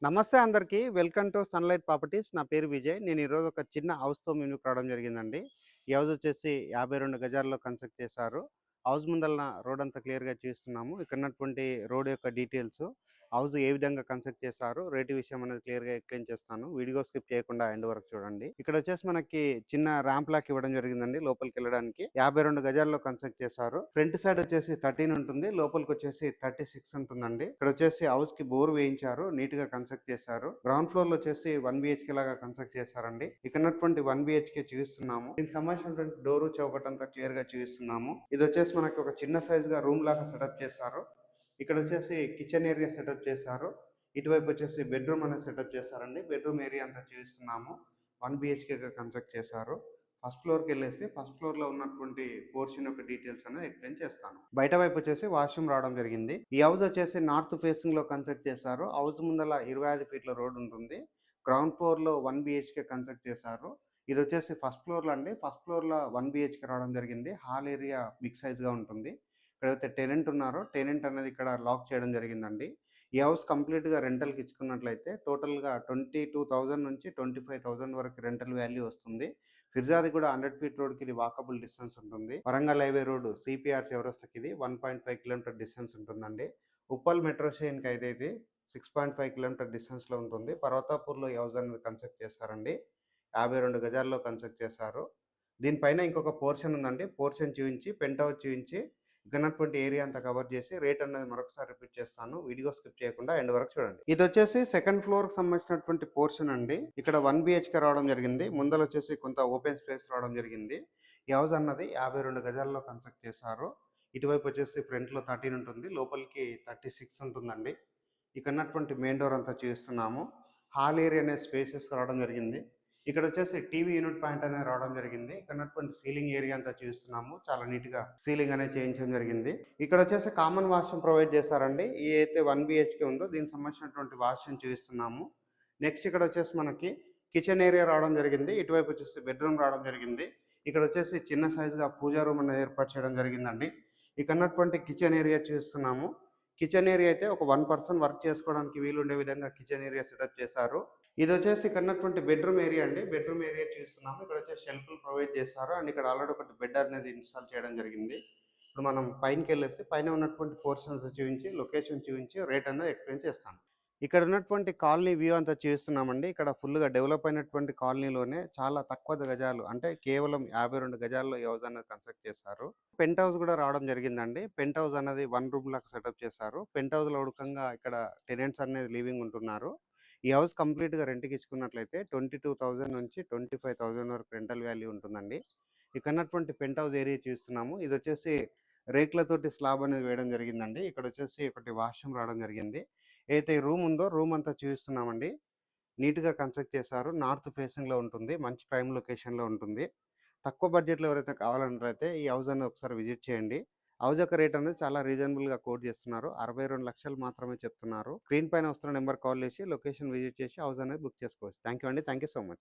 నమస్తే అందరికీ. Welcome to sunlight properties. నా పేరు విజయ్. నేను ఈరోజు ఒక చిన్న హౌస్‌తో మీ ముందుకు రావడం జరిగిందండి. ఈ హౌస్ వచ్చేసి 52 గజాల్లో కన్స్ట్రక్ట్ చేశారు. హౌస్ ముందలన రోడ్ అంతా క్లియర్‌గా చూస్తున్నాము. ఇక్కడ ఉన్నటువంటి రోడ్ యొక్క డీటెయిల్స్, హౌస్ ఏ విధంగా కన్స్ట్రక్ట్ చేశారు, రేట్ విషయం అనేది క్లియర్‌గా ఎక్స్‌ప్లెయిన్ చేస్తాను. వీడియో స్కిప్ చేయకుండా ఎండ్ వరకు చూడండి. ఇక్కడ వచ్చేసి మనకి చిన్న ర్యాంప్ లాక్ ఇవ్వడం జరిగిందండి లోపలికెళ్ళడానికి. 52 గజాల్లో కన్స్ట్రక్ట్ చేశారు. ఫ్రంట్ సైడ్ వచ్చేసి 13 ఉంటుంది. లోపలికి వచ్చేసి 36 ఉంటుందండి. ఇక్కడ వచ్చేసి హౌస్ కి బోర్ వేయించారు. నీట్ గా కన్స్ట్రక్ట్ చేశారు. గ్రౌండ్ ఫ్లోర్ లో వచ్చేసి 1 బిహెచ్కే లాగా కన్స్ట్రక్ట్ చేశారండి. ఇక్కడ ఉన్నటువంటి 1 బిహెచ్కే చూపిస్తున్నాము. దీనికి సంబంధించినటువంటి డోర్ చౌకట్ అంతా క్లియర్ గా చూపిస్తున్నాము. ఇది వచ్చేసి మనకి ఒక చిన్న సైజ్ గా రూమ్ లాగా సెటప్ చేశారు. ఇక్కడ వచ్చేసి కిచెన్ ఏరియా సెటప్ చేశారు. ఇటువైపు వచ్చేసి బెడ్రూమ్ అనేది సెటప్ చేశారండి. బెడ్రూమ్ ఏరియా అంతా చూపిస్తున్నాము. 1 బిహెచ్కేగా కన్స్ట్రక్ట్ చేశారు. ఫస్ట్ ఫ్లోర్కి వెళ్ళేసి ఫస్ట్ ఫ్లోర్ లో ఉన్నటువంటి పోర్షన్ యొక్క డీటెయిల్స్ అనేది ఎక్స్ప్లెయిన్ చేస్తాను. బయట వైపు వచ్చేసి వాష్రూమ్ రావడం జరిగింది. ఈ హౌస్ వచ్చేసి నార్త్ ఫేసింగ్ లో కన్స్ట్రక్ట్ చేశారు. హౌస్ ముందల 25 ఫీట్ల రోడ్ ఉంటుంది. గ్రౌండ్ ఫ్లోర్ లో 1 బిహెచ్కే కన్స్ట్రక్ట్ చేశారు. ఇది వచ్చేసి ఫస్ట్ ఫ్లోర్ లో అండి. ఫస్ట్ ఫ్లోర్ లో 1 బిహెచ్కే రావడం జరిగింది. హాల్ ఏరియా బిగ్ సైజ్ గా ఉంటుంది. ఇక్కడైతే టెనెంట్ ఉన్నారో టెనెంట్ అనేది ఇక్కడ లాక్ చేయడం జరిగిందండి. ఈ హౌస్ కంప్లీట్గా రెంటల్కి ఇచ్చుకున్నట్లయితే టోటల్గా 22,000 నుంచి 25,000 వరకు రెంటల్ వాల్యూ వస్తుంది. ఫిర్జాది కూడా 100 ఫీట్ రోడ్కి ఇది వాకబుల్ డిస్టెన్స్ ఉంటుంది. వరంగల్ హైవే రోడ్ సిపిఆర్ చౌరస్తాకి ఇది 1.5 కిలోమీటర్ డిస్టెన్స్ ఉంటుందండి. ఉప్పల్ మెట్రో స్టేషన్కి అయితే ఇది 6.5 కిలోమీటర్ డిస్టెన్స్లో ఉంటుంది. పర్వతాపూర్లో ఈ హౌస్ అనేది కన్స్ట్రక్ట్ చేశారండి. 52 గజాల్లో కన్స్ట్రక్ట్ చేశారు. దీనిపైన ఇంకొక పోర్షన్ ఉందండి. పోర్షన్ చూపించి పెంట్ హౌస్ చూపించి ఉన్నటువంటి ఏరియా అంతా కవర్ చేసి రేట్ అనేది మరొకసారి రిపీట్ చేస్తాను. వీడియో స్కిప్ చేయకుండా ఎండ్ వరకు చూడండి. ఇది వచ్చేసి సెకండ్ ఫ్లోర్ కి సంబంధించినటువంటి పోర్షన్ అండి. ఇక్కడ 1 బిహెచ్కే రావడం జరిగింది. ముందర వచ్చేసి కొంత ఓపెన్ స్పేస్ రావడం జరిగింది. ఈ హౌస్ అన్నది 52 గజాల్లో కన్స్ట్రక్ట్ చేశారు. ఇటువైపు వచ్చేసి ఫ్రంట్ లో 13 ఉంటుంది. లోపలికి 36 ఉంటుందండి. ఇక్కడ ఉన్నటువంటి మెయిన్ డోర్ అంతా చూస్తున్నాము. హాల్ ఏరియా అనేది స్పేసెస్ రావడం జరిగింది. ఇక్కడ వచ్చేసి టీవీ యూనిట్ పాయింట్ అనేది రావడం జరిగింది. ఇక్కడ ఉన్నటువంటి సీలింగ్ ఏరియా అంతా చూస్తున్నాము. చాలా నీట్ గా సీలింగ్ అనేది చేయించడం జరిగింది. ఇక్కడ వచ్చేసి కామన్ వాష్రూమ్ ప్రొవైడ్ చేశారండి. ఈ అయితే 1 బిహెచ్కే ఉందో దీనికి సంబంధించినటువంటి వాష్రూమ్ చూస్తున్నాము. నెక్స్ట్ ఇక్కడ వచ్చేసి మనకి కిచెన్ ఏరియా రావడం జరిగింది. ఇటువైపు వచ్చేసి బెడ్రూమ్ రావడం జరిగింది. ఇక్కడ వచ్చేసి చిన్న సైజుగా పూజా రూమ్ అనేది ఏర్పాటు చేయడం జరిగిందండి. ఇక్కడ ఉన్నటువంటి కిచెన్ ఏరియా చూస్తున్నాము. కిచెన్ ఏరియా అయితే ఒక 1 పర్సన్ వర్క్ చేసుకోవడానికి వీలు ఉండే విధంగా కిచెన్ ఏరియా సెటప్ చేశారు. ఇది వచ్చేసి ఇక్కడ ఉన్నటువంటి బెడ్రూమ్ ఏరియా అండి. బెడ్రూమ్ ఏరియా చూస్తున్నాము. ఇక్కడ వచ్చేసి షెల్ఫ్లు ప్రొవైడ్ చేశారు అండ్ ఇక్కడ ఆల్రెడీ ఒకటి బెడ్ అనేది ఇన్స్టాల్ చేయడం జరిగింది. ఇప్పుడు మనం పైనకి వెళ్ళేసి పైన ఉన్నటువంటి పోర్షన్స్ చూపించి లొకేషన్ చూపించి రేట్ అనేది ఎక్స్ప్లెయిన్ చేస్తాను. ఇక్కడ ఉన్నటువంటి కాలనీ వ్యూ అంతా చూస్తున్నామండి. ఇక్కడ ఫుల్గా డెవలప్ అయినటువంటి కాలనీలోనే చాలా తక్కువ గజాలు అంటే కేవలం 52 గజాల్లో ఈ హౌస్ అనేది కన్స్ట్రక్ట్ చేశారు. పెంట్ హౌస్ కూడా రావడం జరిగిందండి. పెంట్ హౌస్ అనేది 1 రూమ్ లాగా సెటప్ చేశారు. పెంట్ హౌస్ లో ఉడకంగా ఇక్కడ టెనెంట్స్ అనేది లివింగ్ ఉంటున్నారు. ఈ హౌస్ కంప్లీట్గా రెంట్కి ఇచ్చుకున్నట్లయితే 22,000 నుంచి 25,000 వరకు రెంటల్ వాల్యూ ఉంటుందండి. ఇక్కడ ఉన్నటువంటి పెంట్ హౌస్ ఏరియా చూస్తున్నాము. ఇది వచ్చేసి రేకులతోటి స్లాబ్ అనేది వేయడం జరిగిందండి. ఇక్కడ వచ్చేసి ఒకటి వాష్రూమ్ రావడం జరిగింది. ఏదైతే రూమ్ ఉందో రూమ్ అంతా చూపిస్తున్నామండి. నీట్గా కన్స్ట్రక్ట్ చేశారు. నార్త్ ఫేసింగ్లో ఉంటుంది. మంచి ప్రైమ్ లొకేషన్లో ఉంటుంది. తక్కువ బడ్జెట్లో ఎవరైతే కావాలన్నట్లయితే ఈ హౌస్ అనేది ఒకసారి విజిట్ చేయండి. హౌస్ యొక్క రేట్ అనేది చాలా రీజనబుల్గా కోట్ చేస్తున్నారు. 62 లక్షలు మాత్రమే చెప్తున్నారు. స్క్రీన్ పైన వస్తున్న నెంబర్ కాల్ చేసి లొకేషన్ విజిట్ చేసి హౌస్ అనేది బుక్ చేసుకోవచ్చు. థ్యాంక్ యూ అండి. Thank you so much.